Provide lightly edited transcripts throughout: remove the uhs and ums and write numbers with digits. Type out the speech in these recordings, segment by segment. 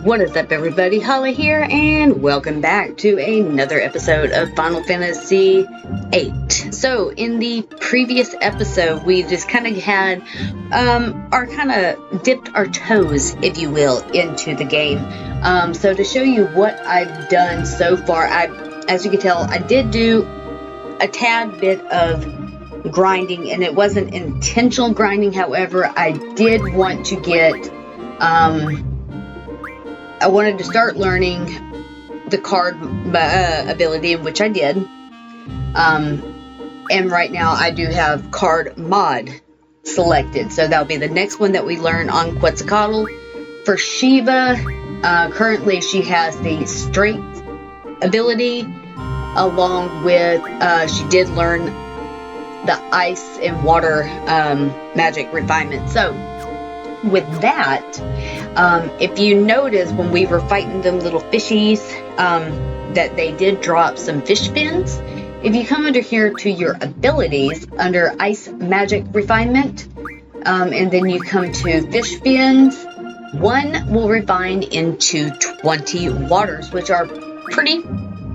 What is up, everybody? Holly here, and welcome back to another episode of Final Fantasy VIII. So, in the previous episode, we just kind of had dipped our toes, if you will, into the game. So to show you what I've done so far, as you can tell, I did do a tad bit of grinding, and it wasn't intentional grinding. However, I did want to get I wanted to start learning the card ability, which I did. And right now I do have card mod selected. So that'll be the next one that we learn on Quetzalcoatl. For Shiva, currently she has the strength ability, along with, she did learn the ice and water magic refinement. So with that, if you notice when we were fighting them little fishies, that they did drop some fish fins. If you come under here to your abilities, under ice magic refinement, and then you come to fish fins, one will refine into 20 waters, which are pretty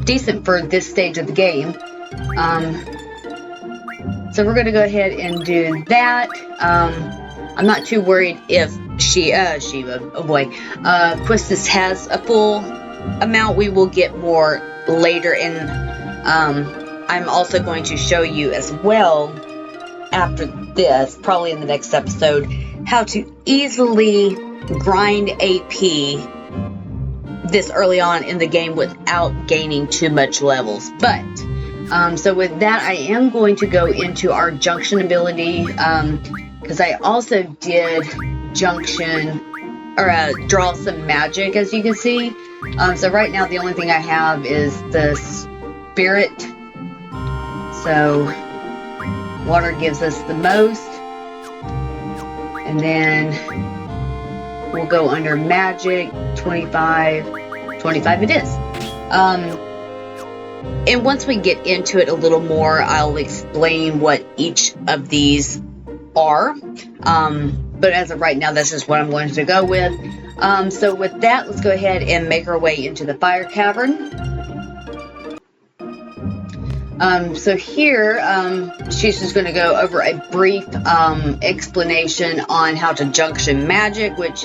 decent for this stage of the game. So we're going to go ahead and do that. I'm not too worried if Shiva, oh boy, Quistis has a full amount. We will get more later, and I'm also going to show you as well after this, probably in the next episode, how to easily grind AP this early on in the game without gaining too much levels. But so with that, I am going to go into our junction ability, because I also did junction, or draw some magic, as you can see. So right now the only thing I have is the spirit. So water gives us the most, and then we'll go under magic, 25 it is. And once we get into it a little more, I'll explain what each of these are. But as of right now, this is what I'm going to go with. So with that, let's go ahead and make our way into the fire cavern. So here, she's just going to go over a brief explanation on how to junction magic, which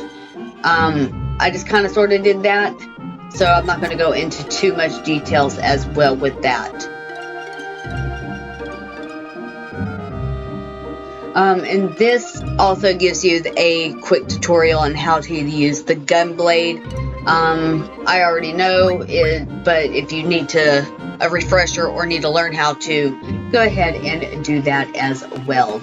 I just kind of sort of did that. So I'm not going to go into too much details as well with that. And this also gives you a quick tutorial on how to use the gun blade. I already know it, but if you need a refresher or need to learn how to, go ahead and do that as well.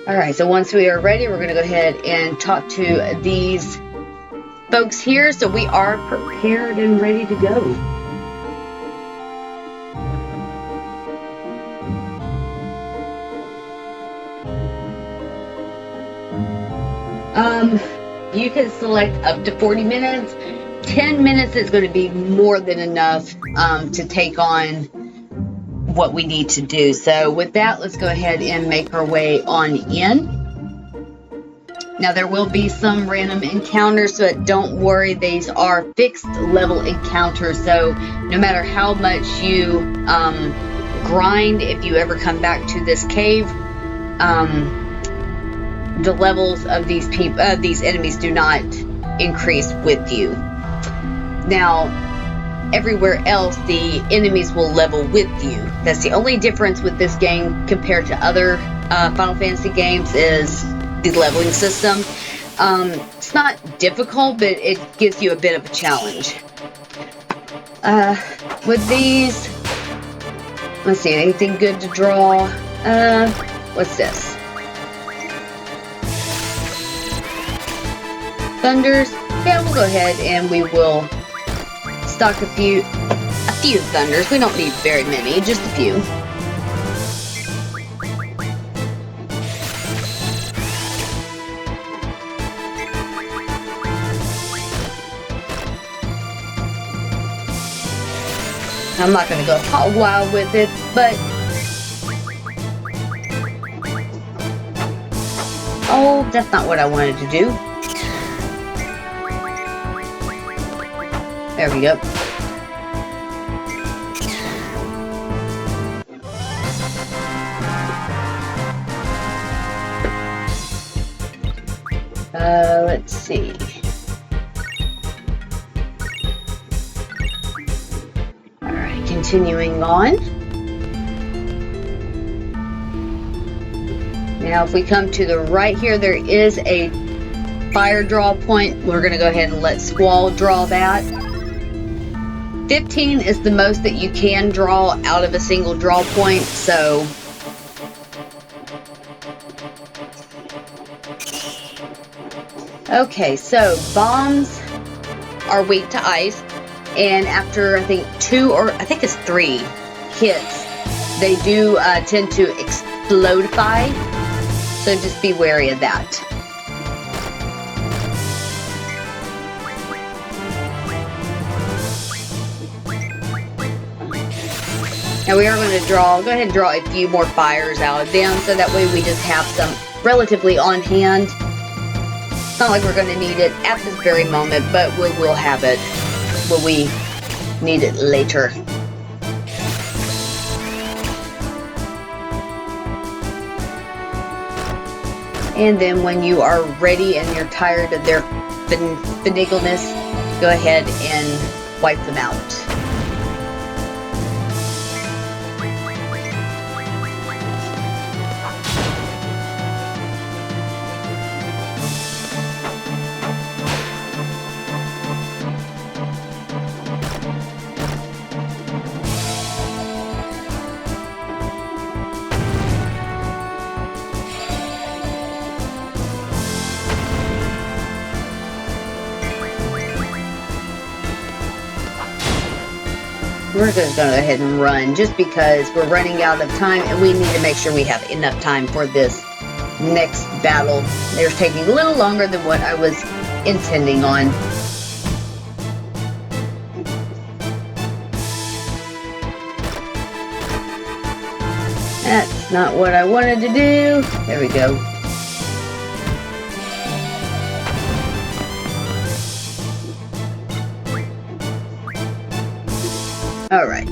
Alright, so once we are ready, we're going to go ahead and talk to these folks here. So we are prepared and ready to go. You can select up to 40 minutes. 10 minutes is going to be more than enough to take on what we need to do. So with that, let's go ahead and make our way on in. Now there will be some random encounters, so don't worry, these are fixed level encounters. So no matter how much you grind, if you ever come back to this cave, the levels of these enemies do not increase with you. Now everywhere else, the enemies will level with you. That's the only difference with this game compared to other Final Fantasy games, is the leveling system. It's not difficult, but it gives you a bit of a challenge. With these, let's see, anything good to draw? What's this? Thunders? Yeah, we'll go ahead and we will stock a few thunders. We don't need very many, just a few. I'm not going to go hog wild with it, but Oh, that's not what I wanted to do. There we go. Let's see. Alright, continuing on. Now if we come to the right here, there is a fire draw point. We're going to go ahead and let Squall draw that. 15 is the most that you can draw out of a single draw point, so okay, so bombs are weak to ice, and after I think 2 or I think it's 3 hits, they do tend to explodify, so just be wary of that. Now we are going to go ahead and draw a few more fires out of them, so that way we just have some relatively on hand. It's not like we're going to need it at this very moment, but we will have it when we need it later. And then when you are ready and you're tired of their finagleness, go ahead and wipe them out. We're just going to go ahead and run just because we're running out of time and we need to make sure we have enough time for this next battle. They're taking a little longer than what I was intending on. That's not what I wanted to do. There we go. Alright.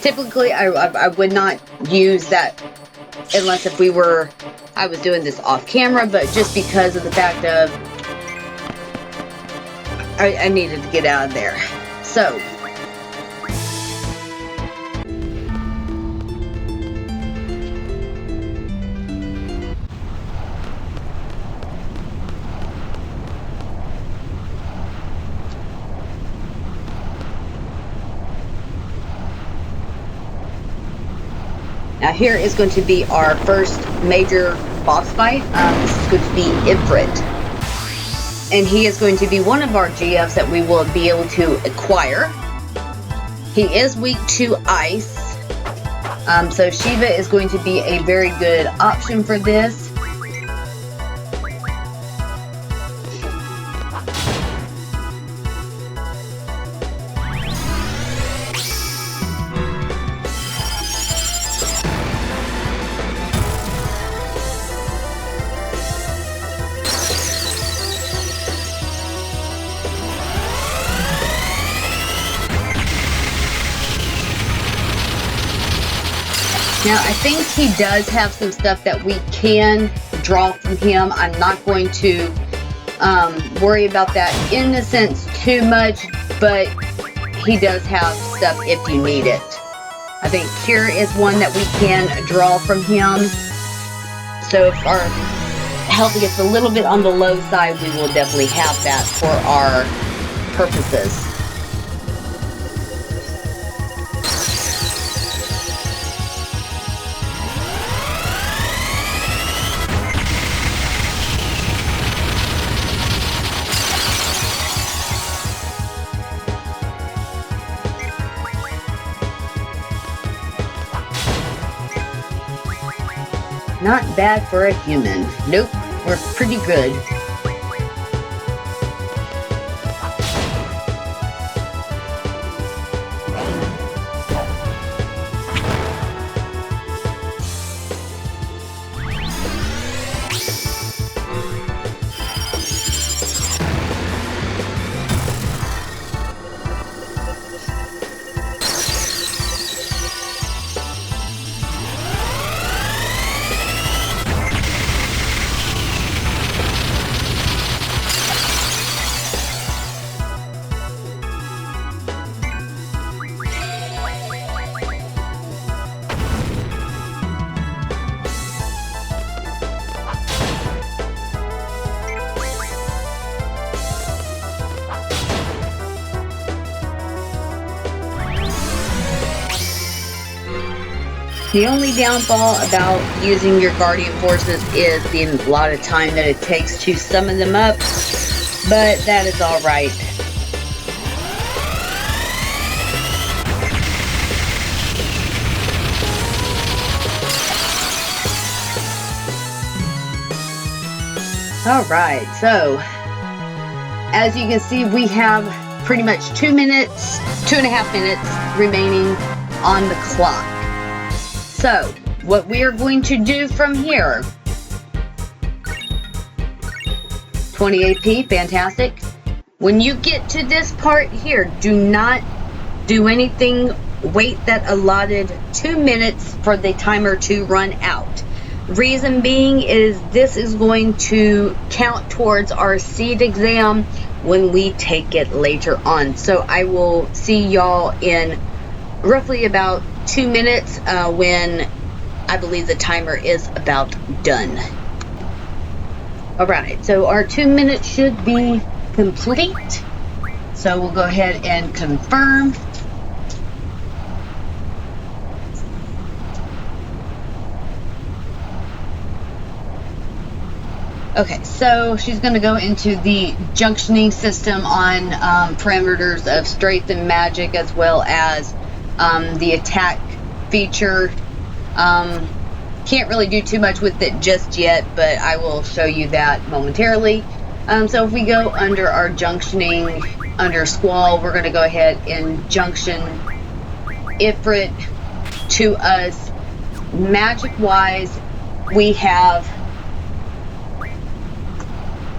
Typically, I would not use that unless if I was doing this off camera, but just because of the fact of I needed to get out of there. So, now here is going to be our first major boss fight. This is going to be Ifrit. And he is going to be one of our GFs that we will be able to acquire. He is weak to ice. So Shiva is going to be a very good option for this. Now, I think he does have some stuff that we can draw from him. I'm not going to worry about that in a sense too much, but he does have stuff if you need it. I think Cure is one that we can draw from him. So if our health gets a little bit on the low side, we will definitely have that for our purposes. Not bad for a human. Nope, we're pretty good. The only downfall about using your guardian forces is the lot of time that it takes to summon them up, but that is alright. Alright, so as you can see, we have pretty much 2.5 minutes remaining on the clock. So, what we are going to do from here, 20 AP, fantastic. When you get to this part here, do not do anything, wait that allotted 2 minutes for the timer to run out. Reason being is this is going to count towards our seed exam when we take it later on. So I will see y'all in roughly about 2 minutes when I believe the timer is about done. Alright, so our 2 minutes should be complete. So we'll go ahead and confirm. Okay, so she's going to go into the junctioning system on parameters of strength and magic, as well as the attack feature. Can't really do too much with it just yet, but I will show you that momentarily. So if we go under our junctioning, under Squall, we're going to go ahead and junction Ifrit to us. Magic-wise, we have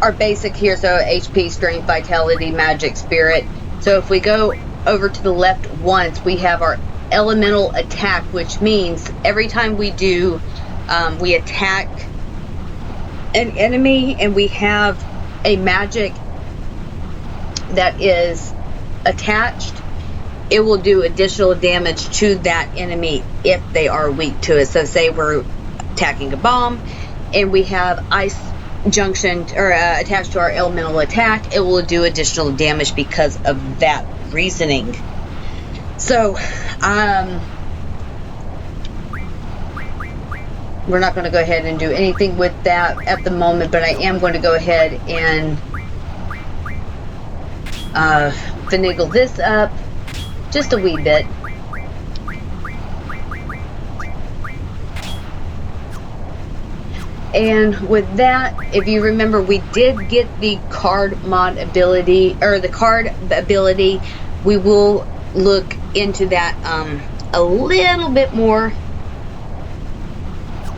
our basic here, so HP, Strength, Vitality, Magic, Spirit. So if we go over to the left once, we have our Elemental Attack, which means every time we do, we attack an enemy and we have a magic that is attached, it will do additional damage to that enemy if they are weak to it. So say we're attacking a bomb and we have Ice junction or attached to our elemental attack, it will do additional damage because of that reasoning. So we're not going to go ahead and do anything with that at the moment, but I am going to go ahead and finagle this up just a wee bit. And with that, if you remember, we did get the card mod ability, or the card ability. We will look into that a little bit more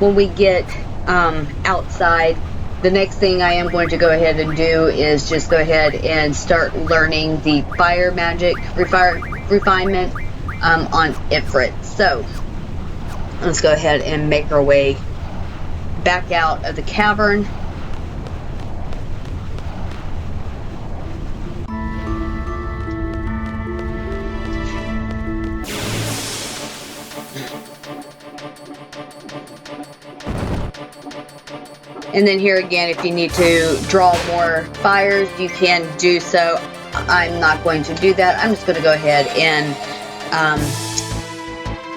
when we get outside. The next thing I am going to go ahead and do is just go ahead and start learning the fire magic refinement on Ifrit. So let's go ahead and make our way back out of the cavern. And then here again, if you need to draw more fires, you can do so. I'm not going to do that. I'm just going to go ahead and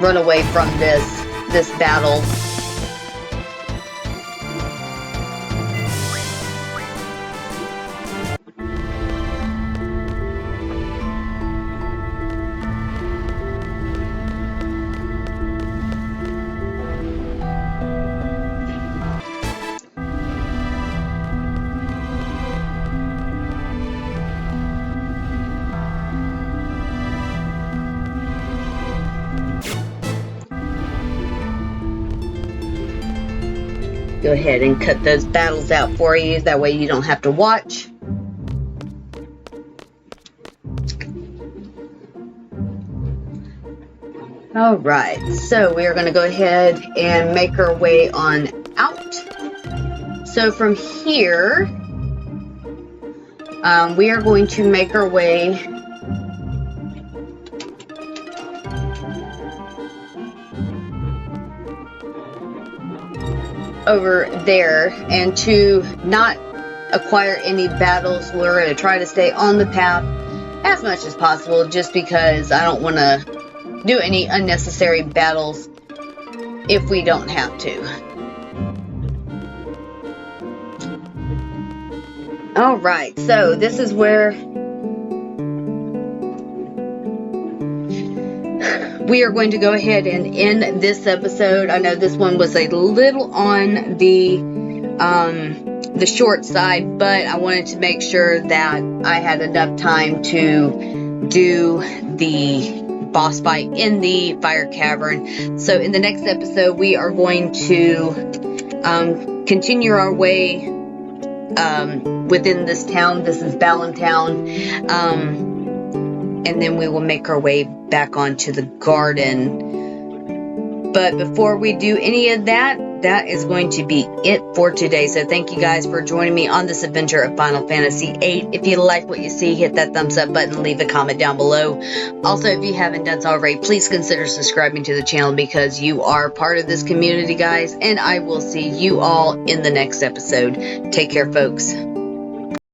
run away from this battle. Go ahead and cut those battles out for you. That way you don't have to watch. Alright, so we are going to go ahead and make our way on out. So from here, we are going to make our way over there, and to not acquire any battles, we're going to try to stay on the path as much as possible, just because I don't want to do any unnecessary battles if we don't have to. Alright, so this is where we are going to go ahead and end this episode. I know this one was a little on the short side, but I wanted to make sure that I had enough time to do the boss fight in the fire cavern. So in the next episode, we are going to continue our way within this town. This is Ballantown. And then we will make our way back onto the garden. But before we do any of that, that is going to be it for today. So thank you guys for joining me on this adventure of Final Fantasy VIII. If you like what you see, hit that thumbs up button, leave a comment down below. Also, if you haven't done so already, please consider subscribing to the channel because you are part of this community, guys. And I will see you all in the next episode. Take care, folks.